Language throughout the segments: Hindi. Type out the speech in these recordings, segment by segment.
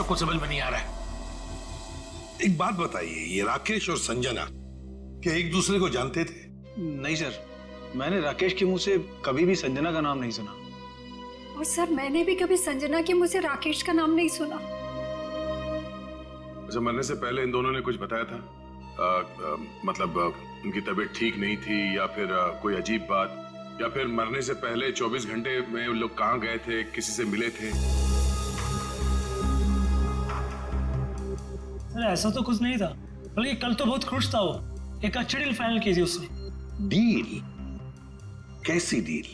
तो कुछ समझ में नहीं आ रहा है। एक बात बताइए, ये राकेश और संजना क्या एक दूसरे को जानते थे? नहीं सर, मैंने राकेश के मुंह से कभी भी संजना का नाम नहीं सुना। और सर मैंने भी कभी संजना के मुंह से राकेश का नाम नहीं सुना। अच्छा, मरने से पहले इन दोनों ने कुछ बताया था? मतलब उनकी तबीयत ठीक नहीं थी या फिर कोई अजीब बात, या फिर मरने से पहले 24 घंटे में उन लोग कहाँ गए थे, किसी से मिले थे? अरे ऐसा तो कुछ नहीं था, बल्कि कल तो बहुत खुश था वो। एक अच्छी डील फाइनल की थी उसने। डील? कैसी डील?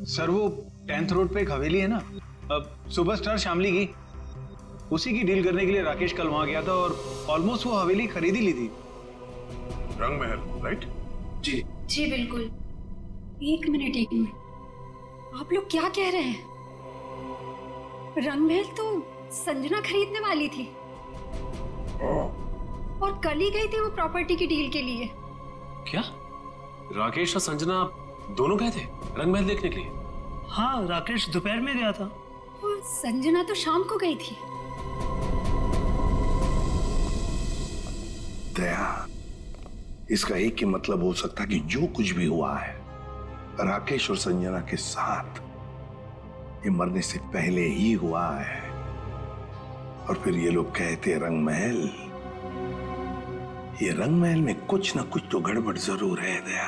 सर वो 10th रोड पे एक हवेली है ना, अब सुपरस्टार शामली की, उसी की डील करने के लिए राकेश कल वहां गया था और ऑलमोस्ट वो हवेली खरीद ही ली थी। रंग महल, राइट? जी जी बिल्कुल। एक मिनट, आप लोग क्या कह रहे हैं? रंगमहल तो संजना खरीदने वाली थी और कल ही गई थी वो प्रॉपर्टी की डील के लिए। क्या राकेश और संजना दोनों गए थे रंगमहल देखने के लिए? हाँ, राकेश दोपहर में गया था और संजना तो शाम को गई थी। दया, इसका एक ही मतलब हो सकता कि जो कुछ भी हुआ है राकेश और संजना के साथ, ये मरने से पहले ही हुआ है। और फिर ये लोग कहते रंगमहल, ये रंगमहल में कुछ ना कुछ तो गड़बड़ जरूर है दया,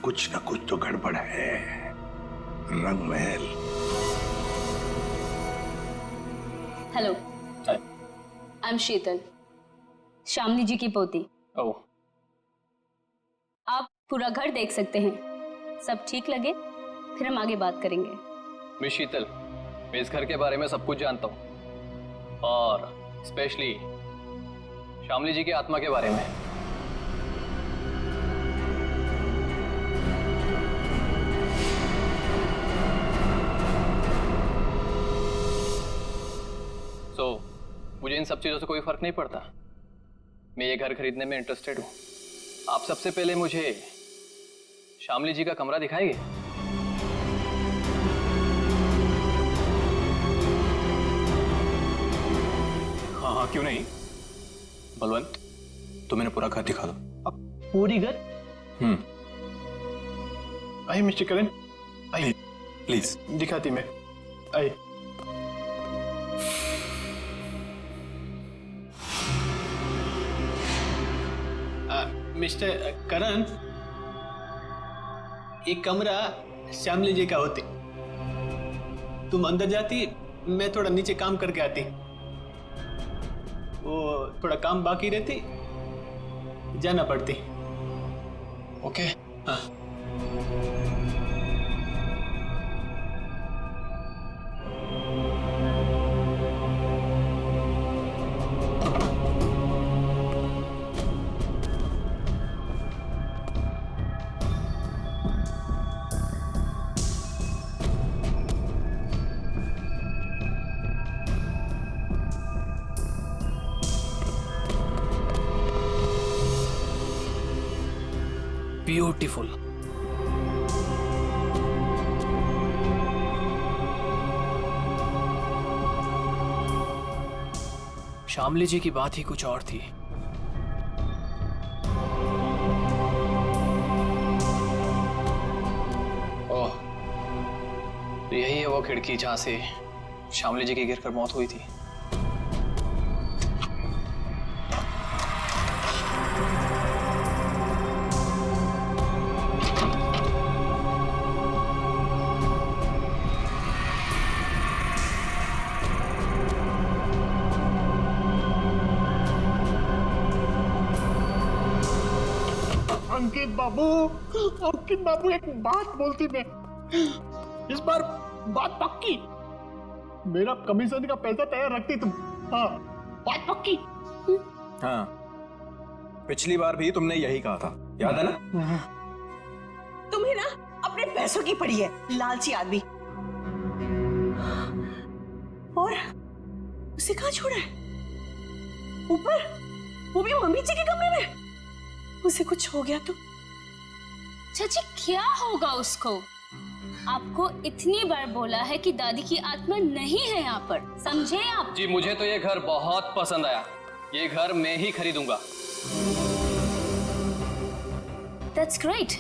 कुछ ना कुछ तो गड़बड़ है। रंगमहल। हेलो, आई एम शीतल, शामली जी की पोती। ओह, आप पूरा घर देख सकते हैं, सब ठीक लगे फिर हम आगे बात करेंगे। मिस शीतल, मैं इस घर के बारे में सब कुछ जानता हूँ, और स्पेशली शामली जी की आत्मा के बारे में। मुझे इन सब चीजों से कोई फर्क नहीं पड़ता। मैं ये घर खरीदने में इंटरेस्टेड हूँ। आप सबसे पहले मुझे शामली जी का कमरा दिखाएंगे? हाँ हाँ, क्यों नहीं। बलवंत, तो मैंने पूरा घर दिखा दो। अब पूरी घर? आइए मिस्टर करण, आइए प्लीज। दिखाती मैं, आइए। मिस्टर करण, एक कमरा श्यामली जी का होती, तुम अंदर जाती, मैं थोड़ा नीचे काम करके आती, वो थोड़ा काम बाकी रहती, जाना पड़ती। ओके। हाँ। ब्यूटीफुल। शामली जी की बात ही कुछ और थी। ओह, तो यही है वो खिड़की जहां से शामली जी की गिरकर मौत हुई थी। अंकित बाबू एक बात बोलती मैं, इस बार बात पक्की, मेरा कमीशन का पैसा तैयार रखती तुम। हाँ, बात पक्की। हाँ, पिछली बार भी तुमने यही कहा था, याद है ना? तुम्हें ना अपने पैसों की पड़ी है, लालची आदमी। और उसे कहाँ छोड़ा है? ऊपर, वो भी मम्मी जी के कमरे में। उसे कुछ हो गया तो? चाची क्या होगा उसको? आपको इतनी बार बोला है कि दादी की आत्मा नहीं है यहाँ पर, समझे आप? जी मुझे तो ये घर बहुत पसंद आया, ये घर मैं ही खरीदूंगा। That's great.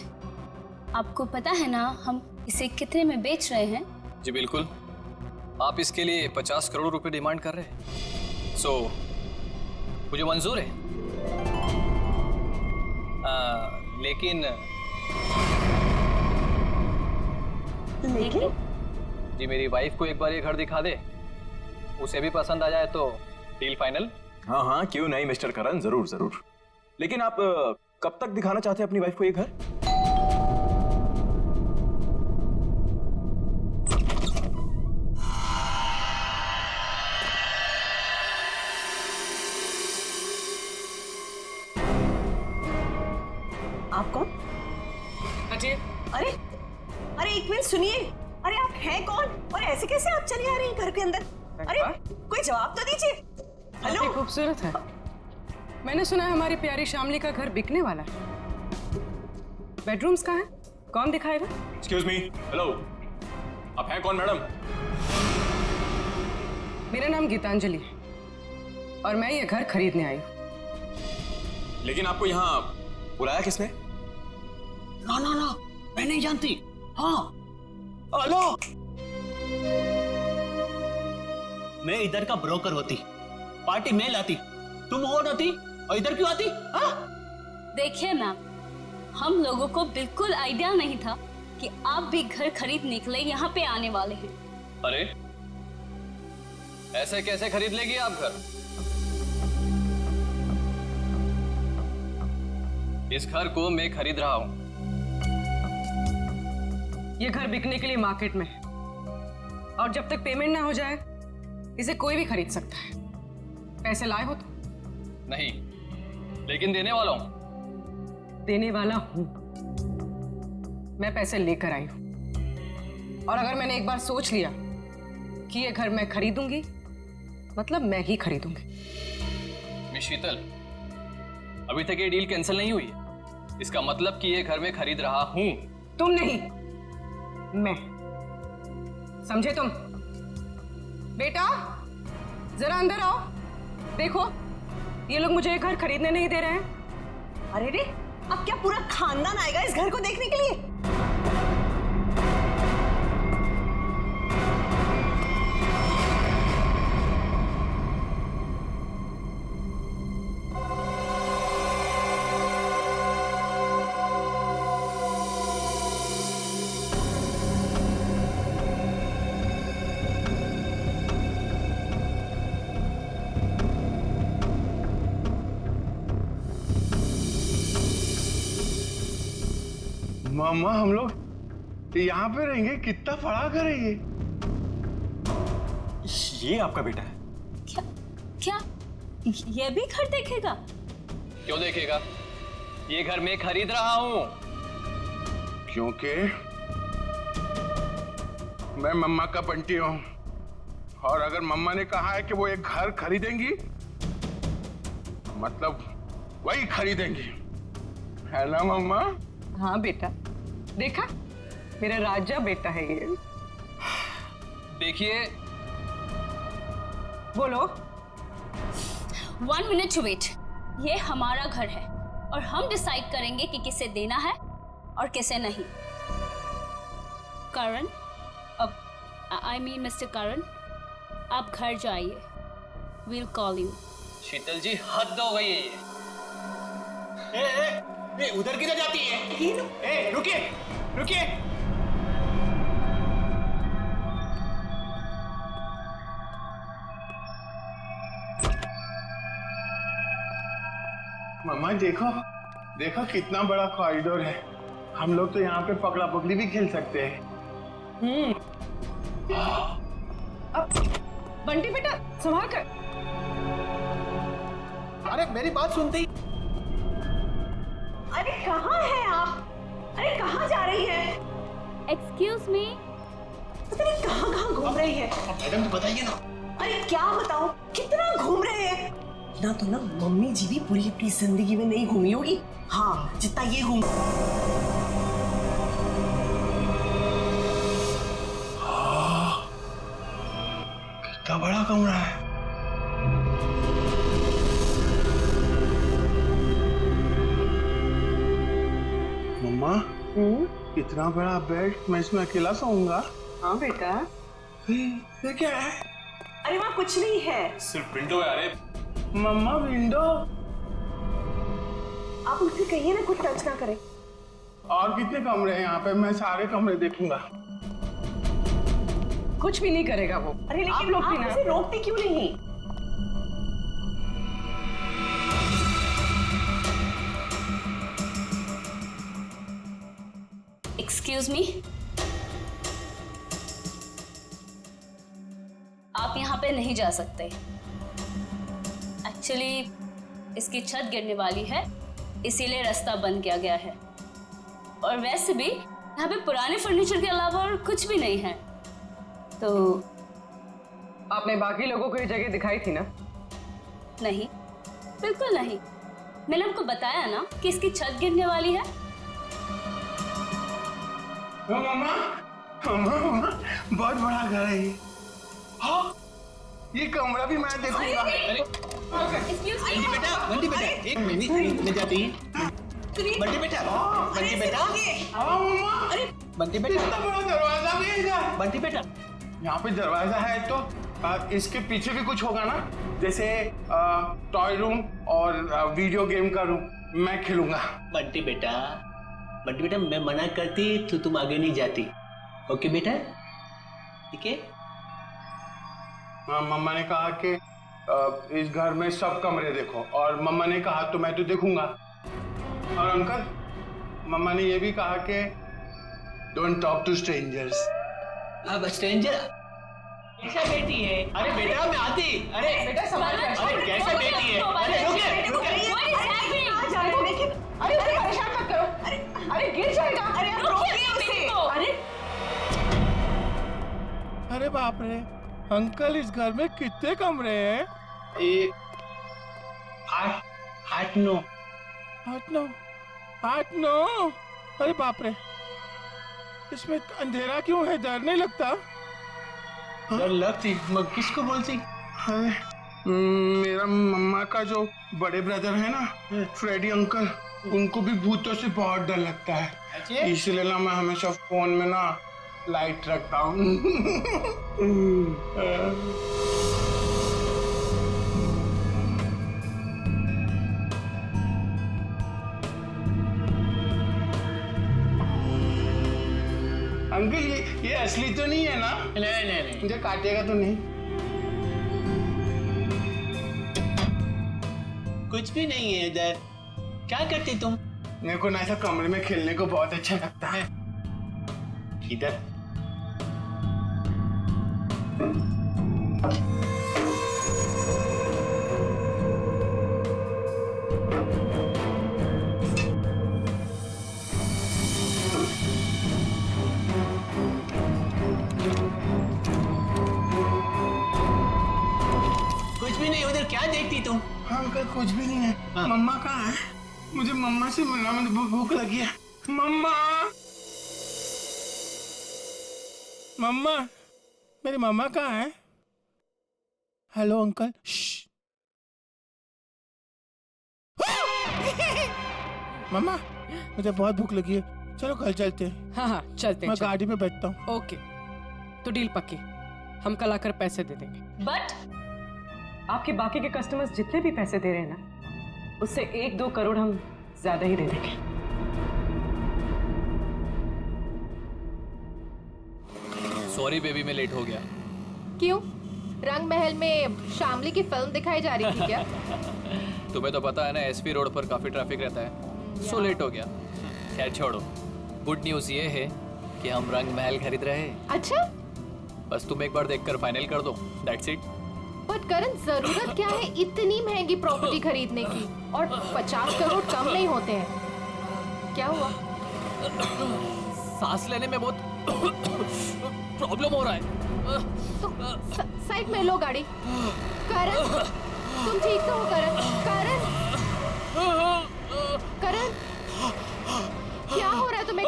आपको पता है ना हम इसे कितने में बेच रहे हैं? जी बिल्कुल, आप इसके लिए 50 करोड़ रुपए डिमांड कर रहे हैं, सो मुझे मंजूर है। लेकिन जी मेरी वाइफ को एक बार ये घर दिखा दे, उसे भी पसंद आ जाए तो डील फाइनल। हाँ हाँ क्यों नहीं मिस्टर करण, जरूर जरूर। लेकिन आप कब तक दिखाना चाहते हैं अपनी वाइफ को ये घर? आप कौन? हटिए। अरे अरे एक मिनट सुनिए, अरे आप हैं कौन और ऐसे कैसे आप चले आ रही हैं घर के अंदर? अरे कोई जवाब तो दीजिए। हेलो। काफी खूबसूरत है। मैंने सुना है हमारी प्यारी शामली का घर बिकने वाला है। बेडरूम्स कहाँ हैं? कौन दिखाएगा? एक्सक्यूज मी, हेलो, आप हैं कौन मैडम? मेरा नाम गीतांजलि है और मैं ये घर खरीदने आई हूँ। लेकिन आपको यहाँ बुलाया किसने? ना ना ना, मैं नहीं जानती। हाँ हेलो, मैं इधर का ब्रोकर होती, पार्टी में लाती, तुम और होती और इधर क्यों आती? हाँ? देखिए मैम, हम लोगों को बिल्कुल आइडिया नहीं था कि आप भी घर खरीदने के लिए यहाँ पे आने वाले हैं। अरे ऐसे कैसे खरीद लेगी आप घर? इस घर को मैं खरीद रहा हूं। ये घर बिकने के लिए मार्केट में है और जब तक पेमेंट ना हो जाए इसे कोई भी खरीद सकता है। पैसे लाए हो तो? नहीं, लेकिन देने वाला हूं। देने वाला हूं। मैं पैसे लेकर आई हूं और अगर मैंने एक बार सोच लिया कि ये घर मैं खरीदूंगी, मतलब मैं ही खरीदूंगी। मिस शीतल, अभी तक ये डील कैंसिल नहीं हुई है। इसका मतलब कि ये घर मैं खरीद रहा हूं। तुम नहीं, मैं। समझे तुम? बेटा जरा अंदर आओ, देखो ये लोग मुझे घर खरीदने नहीं दे रहे हैं। अरे रे, अब क्या पूरा खानदान आएगा इस घर को देखने के लिए? मामा हम लोग यहाँ पे रहेंगे? कितना बड़ा घर है ये? ये आपका बेटा है? क्या क्या ये भी घर देखेगा? क्यों देखेगा? ये घर मैं खरीद रहा हूं। क्योंकि मैं मम्मा का बंटी हूं और अगर मम्मा ने कहा है कि वो एक घर खरीदेंगी, मतलब वही खरीदेंगी, है ना मम्मा? हाँ बेटा, देखा मेरा राजा बेटा है ये। देखिए, बोलो। 1 मिनट वेट। ये हमारा घर है और हम डिसाइड करेंगे कि किसे देना है और किसे नहीं। करण, अब आई मीन मिस्टर करण, आप घर जाइए। We'll call you. Sheetal ji हद हो गई है ये। ए, उधर किधर जाती है? ए, रुकिए रुकिए। मम्मा देखो, देखो कितना बड़ा कॉरिडोर है। हम लोग तो यहाँ पे पकड़ा पकड़ी भी खेल सकते हैं। अब बंटी बेटा संभाल कर। अरे मेरी बात सुनते ही। अरे कहाँ हैं आप? अरे कहाँ जा रही है? Excuse me. पता नहीं कहाँ घूम रही है। मैडम तो बताइए ना। अरे क्या बताऊं, कितना घूम रहे हैं ना। तो ना मम्मी जी भी पूरी अपनी जिंदगी में नहीं घूमी होगी, हाँ जितना ये घूम। बड़ा कमरा है। मम्मा, इतना बड़ा बेड, मैं इसमें अकेला सोऊंगा? हाँ बेटा। ये क्या है? अरे वहाँ कुछ नहीं है। सिर्फ विंडो है। अरे मम्मा विंडो। आप मुझसे कहिए ना कुछ टच ना करें। और कितने कमरे हैं यहाँ पे? मैं सारे कमरे देखूंगा। कुछ भी नहीं करेगा वो। अरे लेकिन आप लोग भी ना मुझे रोकते क्यों नहीं? एक्सक्यूज मी, आप यहाँ पे नहीं जा सकते। एक्चुअली इसकी छत गिरने वाली है, इसीलिए रास्ता बंद किया गया है। और वैसे भी यहाँ पे पुराने फर्नीचर के अलावा और कुछ भी नहीं है। तो आपने बाकी लोगों को ये जगह दिखाई थी ना? नहीं, बिल्कुल नहीं। मैंने आपको बताया ना कि इसकी छत गिरने वाली है। मम्मा, मम्मा, बहुत बड़ा घर है ये। हाँ, ये कमरा भी मैं देखूंगा। Excuse me? बंटी बेटा, एक मिनट में जाती है। बंटी बेटा, बंटी बेटा। हाँ मम्मा। अरे बंटी बेटा, इतना बड़ा दरवाजा भी है इधर। बंटी बेटा, यहाँ पे दरवाजा है तो इसके पीछे भी कुछ होगा ना? जैसे टॉय रूम और वीडियो गेम का रूम। मैं खेलूंगा। बंटी बेटा, मैं मना करती तो तुम आगे नहीं जाती। ओके बेटा, ठीक है? हाँ, मम्मा ने कहा कि इस घर में सब कमरे देखो, और मम्मा ने कहा तो मैं तो देखूंगा। और अंकल, मम्मा ने ये भी कहा कि डोंट टॉक टू स्ट्रेंजर्स। अब स्ट्रेंजर कैसा बेटी है? अरे बेटा मैं आती। अरे बेटा संभाल कर। अरे कैसा बेटी है? अरे रुके। अरे उसे परेशान मत करो। अरे गिर जाएगा। अरे आप रोकिए उसे। अरे बाप रे अंकल, इस घर में कितने कमरे हैं? आठ नौ। अरे बाप रे, इसमें अंधेरा क्यों है? डर नहीं लगता? डर लगती, मैं किसको बोलती? मेरा मम्मा का जो बड़े ब्रदर है ना, फ्रेडी अंकल, उनको भी भूतों से बहुत डर लगता है। इसलिए ना मैं हमेशा फोन में ना लाइट रखता हूँ। अंकल ये असली तो नहीं है ना? नहीं। मुझे काटेगा तो नहीं? कुछ भी नहीं है इधर। क्या करते तुम? मेरे को ना ऐसा कमरे में खेलने को बहुत अच्छा लगता है। इधर कुछ भी नहीं। उधर क्या देखती तुम? हाँ अंकल, कुछ भी नहीं है। हाँ। मम्मा कहाँ है? मुझे मम्मा से मिलना, मुझे भूख लगी है। मम्मा, मेरी मम्मा कहाँ है? Hello uncle. मम्मा, मुझे बहुत भूख लगी है, चलो कल चलते हैं। हाँ चलते हैं। मैं गाड़ी में बैठता हूँ। ओके, तो डील पक्की। हम कल आकर पैसे दे देंगे। बट आपके बाकी के कस्टमर्स जितने भी पैसे दे रहे हैं ना, उससे 1-2 करोड़ हम ज्यादा ही दे देंगे। सॉरी बेबी, मैं लेट हो गया। क्यों? रंग महल में शामली की फिल्म दिखाई जा रही थी क्या? तुम्हें तो पता है ना, एसपी रोड पर काफी ट्रैफिक रहता है, सो लेट हो गया। खैर छोड़ो, गुड न्यूज ये है कि हम रंग महल खरीद रहे हैं। अच्छा, बस तुम एक बार देखकर फाइनल कर दो, दैट्स इट। बट करण, जरूरत क्या है इतनी महंगी प्रॉपर्टी खरीदने की? और 50 करोड़ कम नहीं होते हैं। क्या हुआ? सांस लेने में बहुत प्रॉब्लम हो रहा है। तो साइड में लो गाड़ी। करण, तुम ठीक तो हो? करण, क्या हो रहा है तुम्हें?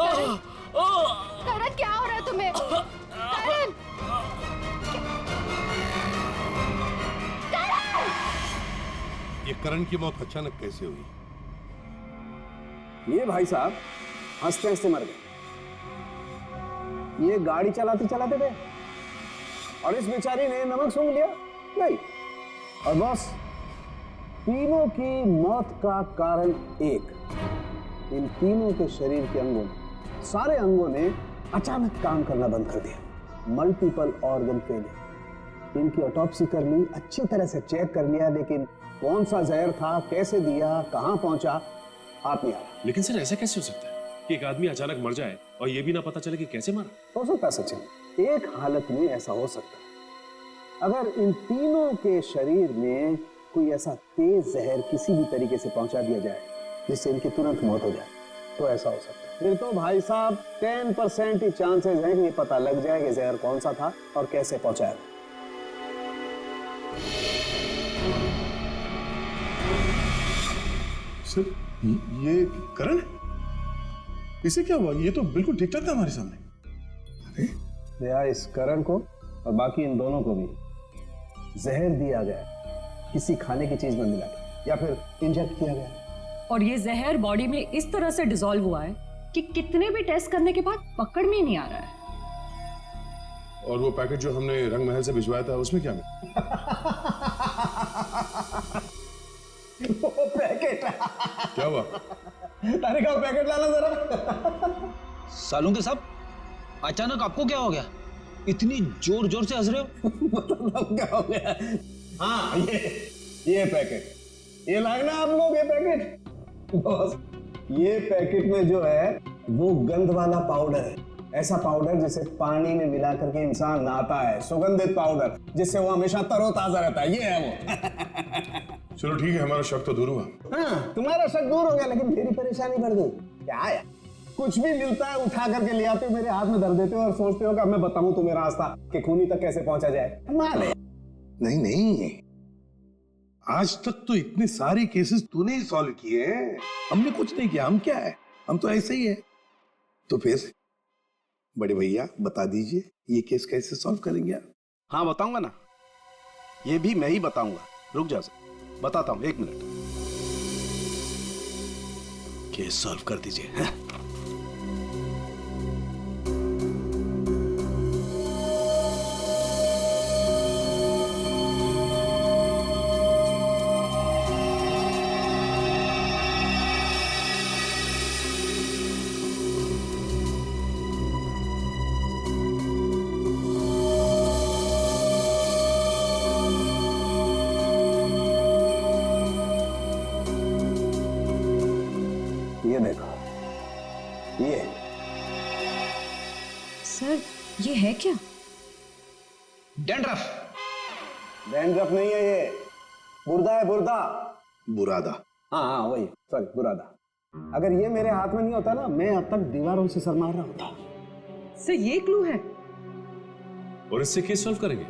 करण, क्या हो रहा है तुम्हें? करण, ये करण की मौत अचानक कैसे हुई? ये भाई साहब हंसते हंसते मर गए। ये गाड़ी चलाते चलाते थे और इस बेचारी ने नमक सूंघ लिया नहीं, और बस तीनों की मौत का कारण एक, इन तीनों के शरीर के अंगों ने, सारे अंगों ने अचानक काम करना बंद कर दिया। Multiple organ failure. इनकी ऑटोप्सी कर ली, अच्छी तरह से चेक कर लिया, लेकिन कौन सा जहर था, कैसे दिया, कहां पहुंचा, हाथ नहीं आ रहा। लेकिन सर ऐसा कैसे हो सकता है कि एक आदमी अचानक मर जाए और ये भी ना पता चले कि कैसे मरा? हो सकता है सचिन, एक हालत में ऐसा हो सकता है, अगर इन तीनों के शरीर में कोई ऐसा तेज जहर किसी भी तरीके से पहुंचा दिया जाए जिससे इनकी तुरंत मौत हो जाए, तो ऐसा हो सकता है। फिर तो भाई साहब 10% ही चांसेस हैं कि ये पता लग जाए कि जहर कौन सा था और कैसे पहुंचाया। सर ये करण, इसे क्या हुआ? ये तो बिल्कुल ठीक ठाक था हमारे सामने। दया, इस करण को और बाकी इन दोनों को भी जहर दिया गया, किसी खाने की चीज में मिला के या फिर इंजेक्ट किया गया, और ये जहर बॉडी में इस तरह से डिसॉल्व हुआ है कि कितने भी टेस्ट करने के बाद पकड़ में ही नहीं आ रहा है। और वो पैकेट जो हमने रंग महल से भिजवाया था उसमें क्या मिला? वो पैकेट क्या हुआ? तारे का पैकेट लाना जरा। सालों के सब अचानक आपको क्या हो गया? इतनी जोर जोर से हंस रहे हो? मतलब क्या हो गया? हाँ, ये पैकेट, ये लाए ना आप लोग, ये पैकेट बॉस, ये पैकेट में जो है वो गंध वाला पाउडर है, ऐसा पाउडर जिसे पानी में मिला करके इंसान नहाता है, सुगंधित पाउडर जिससे वो हमेशा तरोताजा रहता है, ये है वो। चलो ठीक है, हमारा शक तो दूर हुआ। हाँ, तुम्हारा शक दूर हो गया, लेकिन मेरी परेशानी बढ़ गई। क्या है, कुछ भी मिलता है उठा करके ले आते हो, मेरे हाथ में धर देते हो और सोचते हो कि अब मैं बताऊं तुम्हें रास्ता कि खूनी तक कैसे पहुंचा जाए। माले नहीं नहीं, आज तक तो इतने सारे केसेस तूने ही सॉल्व किए हैं, हमने कुछ नहीं किया। हम क्या है, हम तो ऐसे ही है। तो फिर बड़े भैया बता दीजिए ये केस कैसे सॉल्व करेंगे आप? हाँ बताऊंगा ना, ये भी मैं ही बताऊंगा। रुक जा, बताता हूं, 1 मिनट। केस सॉल्व कर दीजिए। ये देखो, ये सर ये है क्या? डैंड्रफ। डैंड्रफ नहीं है, ये बुर्दा है, बुर्दा। बुरादा। हाँ वही, सॉरी, बुरादा। अगर ये मेरे हाथ में नहीं होता ना, मैं अब तक दीवारों से सर मार रहा होता। सर ये क्लू है। और इससे केस सॉल्व करेंगे?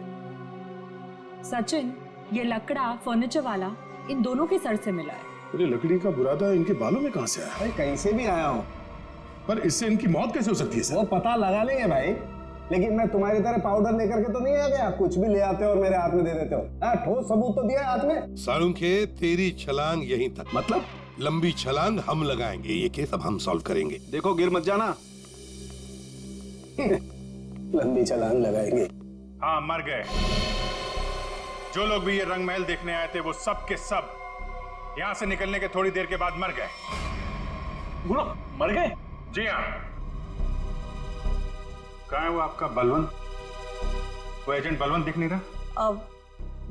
सचिन, ये लकड़ा फर्नीचर वाला इन दोनों के सर से मिला है। अरे लकड़ी का बुरादा इनके बालों में कहां से आया? अरे कहीं से भी आया हो, पर इससे इनकी मौत कैसे हो सकती है सर? वो पता लगा लेंगे भाई, लेकिन मैं तुम्हारी तरह पाउडर लेकर के तो नहीं आ गया, कुछ भी ले आते हो और मेरे हाथ में दे देते हो। ठोस सबूत तो दिया है हाथ में। सालुंखे, तेरी छलांग यहीं तक, मतलब लंबी छलांग हम लगाएंगे, ये केस अब हम सॉल्व करेंगे। देखो गिर मत जाना। लंबी छलांग लगाएंगे। हाँ, मर गए। जो लोग भी ये रंग महल देखने आए थे वो सब के सब यहाँ से निकलने के थोड़ी देर के बाद मर गए। गुरु मर गए? जी हाँ। कहाँ है वो आपका बलवंत? वो एजेंट बलवंत दिख नहीं रहा? अब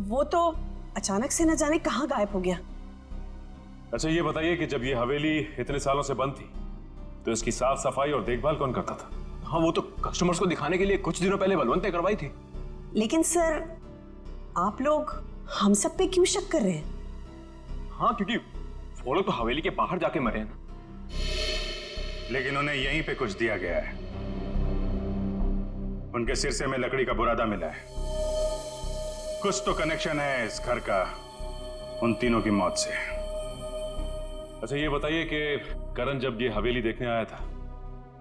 वो तो अचानक से न जाने कहाँ गायब हो गया। अच्छा ये बताइए कि जब ये हवेली इतने सालों से बंद थी तो इसकी साफ सफाई और देखभाल कौन करता था? हाँ, वो तो कस्टमर्स को दिखाने के लिए कुछ दिनों पहले बलवंत ने करवाई थी। लेकिन सर, आप लोग हम सब पे क्यों शक कर रहे हैं? हाँ, क्योंकि वो लोग तो हवेली के बाहर जाके मरे हैं ना। लेकिन उन्हें यहीं पे कुछ दिया गया है। उनके सिरसे में लकड़ी का बुरादा मिला है। कुछ तो कनेक्शन है इस घर का उन तीनों की मौत से। अच्छा ये बताइए कि करण जब ये हवेली देखने आया था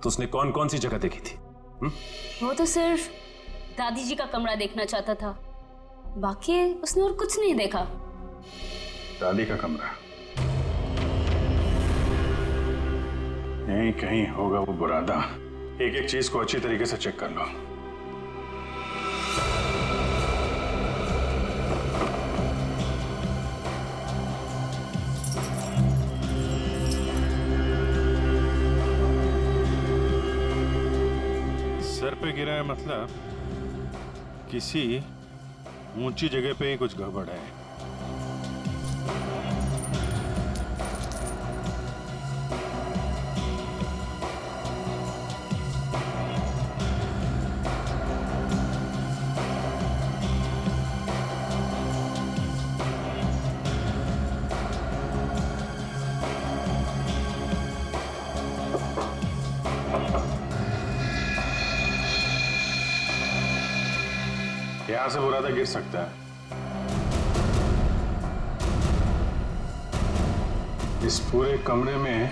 तो उसने कौन कौन सी जगह देखी थी? वो तो सिर्फ दादी जी का कमरा देखना चाहता था, बाकी उसने और कुछ नहीं देखा। शादी का कमरा यहीं कहीं होगा वो बुरादा। एक एक चीज को अच्छी तरीके से चेक कर लो। सर पे गिरा है मतलब किसी ऊंची जगह पे ही कुछ गड़बड़ है। यहां से बुरादा गिर सकता है। इस पूरे कमरे में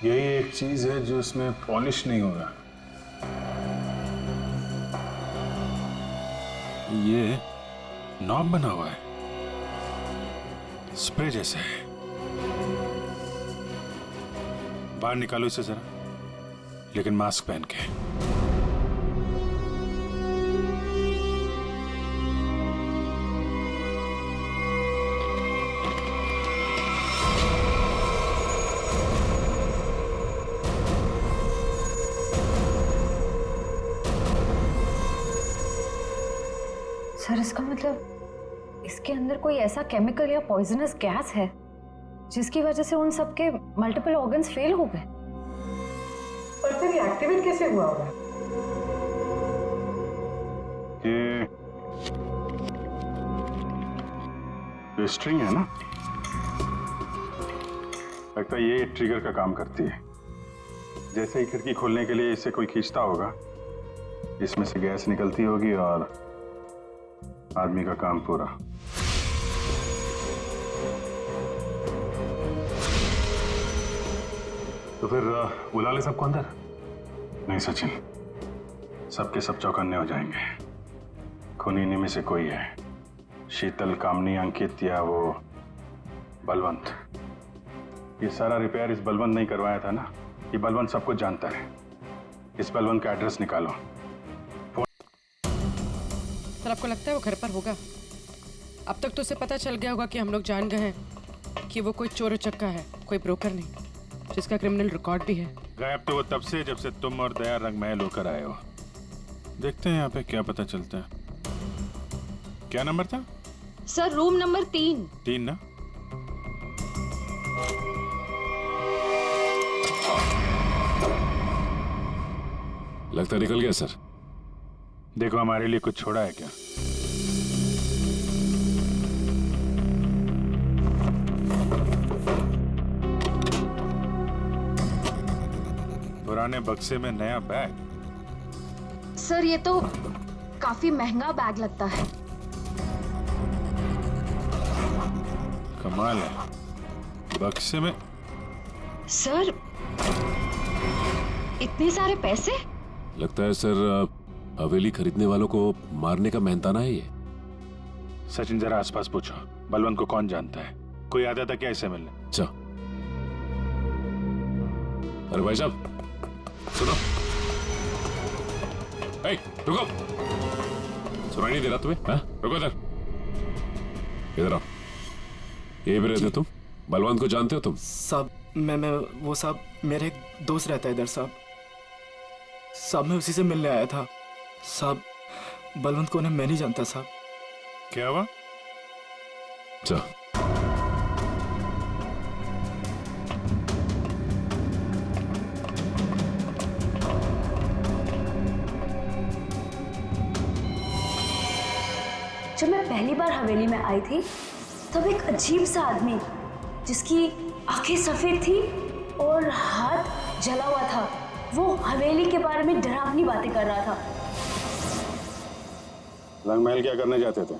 यही एक चीज है जो इसमें पॉलिश नहीं हो रहा। ये नॉब बना हुआ है, स्प्रे जैसा है। बाहर निकालो इसे जरा, लेकिन मास्क पहन के। सर इसका मतलब इसके अंदर कोई ऐसा केमिकल या पॉइजनस गैस है जिसकी वजह से उन सबके मल्टीपल ऑर्गन्स फेल हो गए। पर फिर ये एक्टिवेट कैसे हुआ होगा? ये स्ट्रिंग है ना, लगता है ये ट्रिगर का काम करती है। जैसे ही खिड़की खोलने के लिए इसे कोई खींचता होगा, इसमें से गैस निकलती होगी और आदमी का काम पूरा। तो फिर बुला ले सबको अंदर। नहीं सचिन, सबके सब चौकन्ने हो जाएंगे। खूनी इन्हीं से कोई है, शीतल, कामनी, अंकित या वो बलवंत। ये सारा रिपेयर इस बलवंत नहीं करवाया था ना। ये बलवंत सब कुछ जानता है। इस बलवंत का एड्रेस निकालो। सर आपको लगता है वो घर पर होगा? अब तक तो उसे पता चल गया होगा कि हम लोग जान गए हैं कि वो कोई चोर उचक्का है, कोई ब्रोकर नहीं, जिसका क्रिमिनल रिकॉर्ड भी है। गायब तो वो तब से जब से तुम और दया रंग महल होकर आए हो। देखते हैं यहाँ पे क्या पता चलता है। क्या नंबर था? Sir room number 3। 3 ना? लगता निकल गया सर। देखो हमारे लिए कुछ छोड़ा है क्या? पुराने बक्से में नया बैग? सर ये तो काफी महंगा बैग लगता है। कमाल है, बक्से में। सर इतने सारे पैसे? लगता है सर हवेली खरीदने वालों को मारने का मेहनताना है ये। सचिन जरा आसपास पूछो, बलवंत को कौन जानता है? कोई आता था क्या इसे मिलने? अच्छा, अरे भाई साहब सुनो। रुको, सुनाई नहीं दे रहा तुम्हें? हाँ? रुको इधर, इधर आओ। ये भी रहते तुम? बलवंत को जानते हो तुम? साहब मैं वो साहब मेरे एक दोस्त रहता है इधर साहब। मैं उसी से मिलने आया था साहब। बलवंत को मैं नहीं जानता साहब। क्या हुआ? अच्छा, जब मैं पहली बार हवेली में आई थी तब एक अजीब सा आदमी जिसकी आंखें सफेद थी और हाथ जला हुआ था, वो हवेली के बारे में डरावनी बातें कर रहा था। रंगमहल क्या करने जाते थे?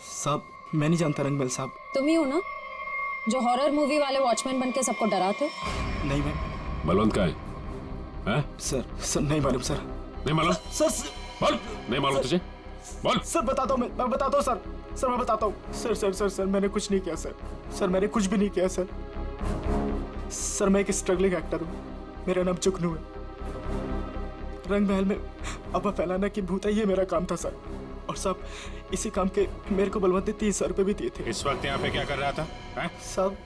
साहब मैं नहीं जानता रंगमहल साहब। तुम ही हो ना जो हॉरर मूवी वाले वॉचमैन बन के सबको डराते? नहीं मैं। बलवंत का है? सर नहीं मालूम सर। नहीं मालूम? सर बोल। नहीं मालूम तुझे? बोल। सर बताता हूँ, मैं बताता हूँ सर। सर मैं बताता हूँ। सर सर सर सर मैंने कुछ नहीं किया सर। सर मैंने कुछ भी नहीं किया सर। सर मैं एक स्ट्रगलिंग एक्टर हूँ, मेरा नाम जुगनू है। रंग महल में अफवाह फैलाना कि भूत है, ये मेरा काम था सर। और सब इसी काम के मेरे को बलवंत ने 30,000 रुपये भी दिए थे। इस वक्त यहाँ पे क्या कर रहा था? साहब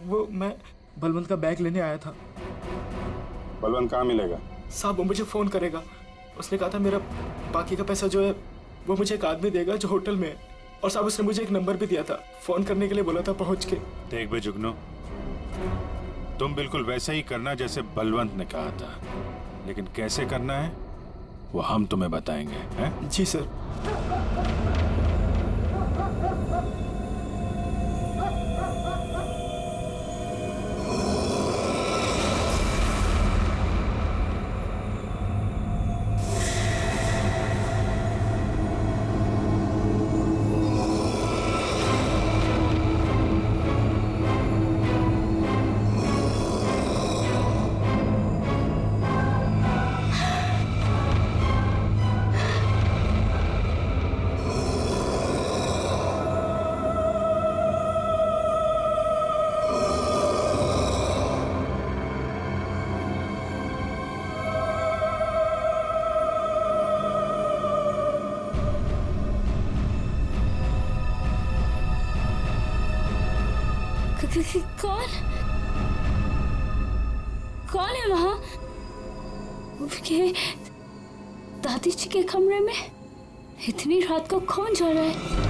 वो मैं बलवंत का बैग लेने आया था। बलवंत कहाँ मिलेगा? साहब वो मुझे फोन करेगा, उसने कहा था मेरा बाकी का पैसा जो है वो मुझे एक आदमी देगा जो होटल में है। और साहब उसने मुझे एक नंबर भी दिया था, फोन करने के लिए बोला था पहुंच के। देख बे जुगनू, तुम बिल्कुल वैसे ही करना जैसे बलवंत ने कहा था, लेकिन कैसे करना है वो हम तुम्हें बताएंगे, हैं? जी सर। कौन है वहां? दादी जी के कमरे में इतनी रात को कौन जा रहा है?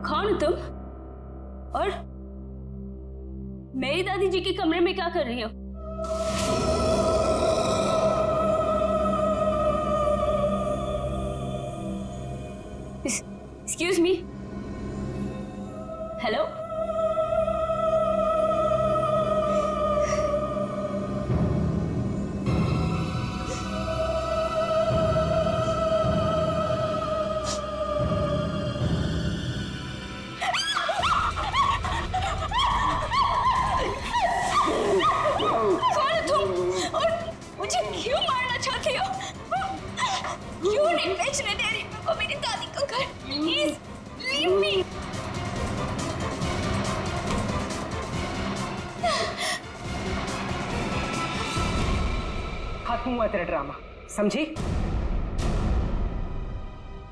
कौन हो तुम? और मेरी दादी जी के कमरे में क्या कर रही हो? Excuse me, hello? क्यों नहीं बेचने दे रही मेरे को मेरी दादी का घर? Please leave me. खत्म हुआ तेरा ड्रामा, समझी?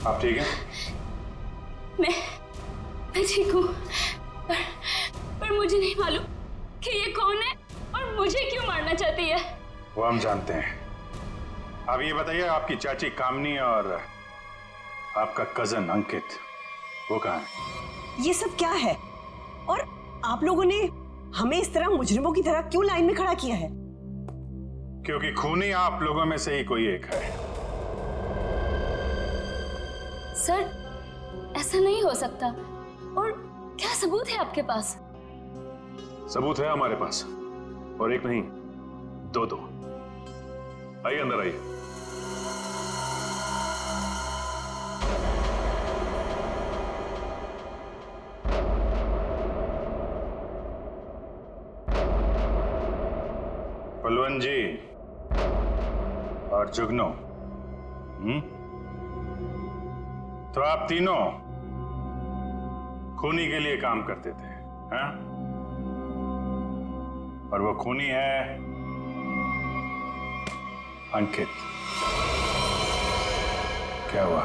आप ठीक हैं? मैं ठीक हूँ, पर मुझे नहीं मालूम कि ये कौन है और मुझे क्यों मारना चाहती है। वो हम जानते हैं। अब ये बताइए, आपकी चाची कामनी और आपका कजन अंकित वो कहाँ है? ये सब क्या है? और आप लोगों ने हमें इस तरह मुजरिमों की तरह क्यों लाइन में खड़ा किया है? क्योंकि खूनी आप लोगों में से ही कोई एक है। सर ऐसा नहीं हो सकता। और क्या सबूत है आपके पास? सबूत है हमारे पास, और एक नहीं दो। आइए अंदर आइए। बलवंत जी और जुगनू, तो आप तीनों खूनी के लिए काम करते थे, हैं? और वो खूनी है अंकित। क्या हुआ?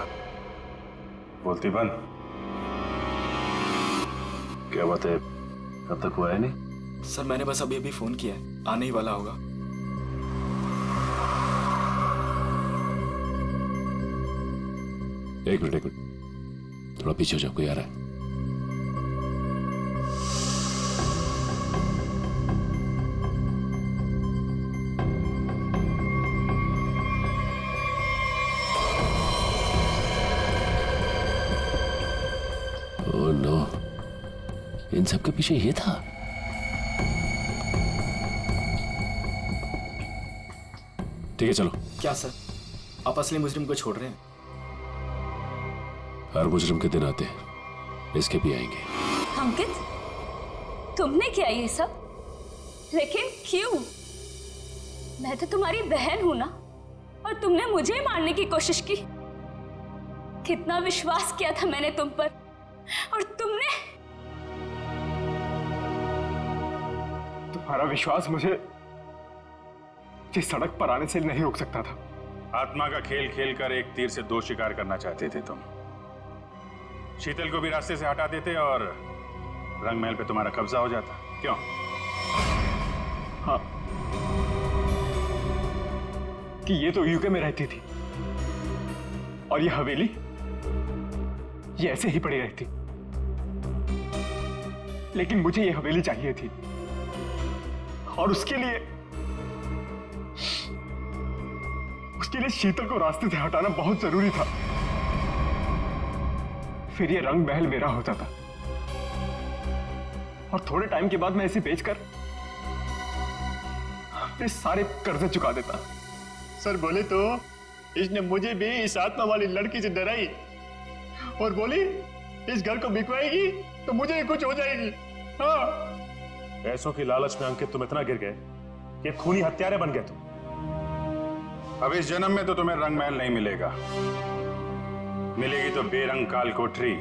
बोलती बंद। क्या बात है, कब तक हुआ है? नहीं सर, मैंने बस अभी फोन किया है, आने ही वाला होगा। एक मिनट, थोड़ा पीछे हो जाओ, कोई आ रहा है। नो, इन सब के पीछे ये था। ठीक है चलो। क्या सर, आप असली मुजरिम को छोड़ रहे हैं? हर मुजरिम के दिन आते हैं, इसके भी आएंगे। अंकित, तुमने किया ये सब? लेकिन क्यों? मैं तो तुम्हारी बहन हूं ना, और तुमने मुझे ही मारने की कोशिश की। कितना विश्वास किया था मैंने तुम पर, और तुमने। तुम्हारा विश्वास मुझे इस सड़क पर आने से नहीं रोक सकता था। आत्मा का खेल खेलकर एक तीर से दो शिकार करना चाहते थे तुम। शीतल को भी रास्ते से हटा देते और रंग महल पे तुम्हारा कब्जा हो जाता। क्यों? हाँ, कि ये तो यूके में रहती थी और ये हवेली ये ऐसे ही पड़ी रहती, लेकिन मुझे ये हवेली चाहिए थी, और उसके लिए शीतल को रास्ते से हटाना बहुत जरूरी था। फिर ये रंग महल मेरा होता था, और थोड़े टाइम के बाद मैं इसे बेचकर अपने सारे कर्जे चुका देता। सर बोले तो इसने मुझे भी इस आत्मा वाली लड़की से डराई और बोली इस घर को बिकवाएगी तो मुझे ही कुछ हो जाएगी। हाँ, पैसों की लालच में अंकित तुम इतना गिर गए कि खूनी हत्यारे बन गए तुम। अब इस जन्म में तो तुम्हें रंग महल नहीं मिलेगा, मिलेगी तो बेरंग काल कोठरी।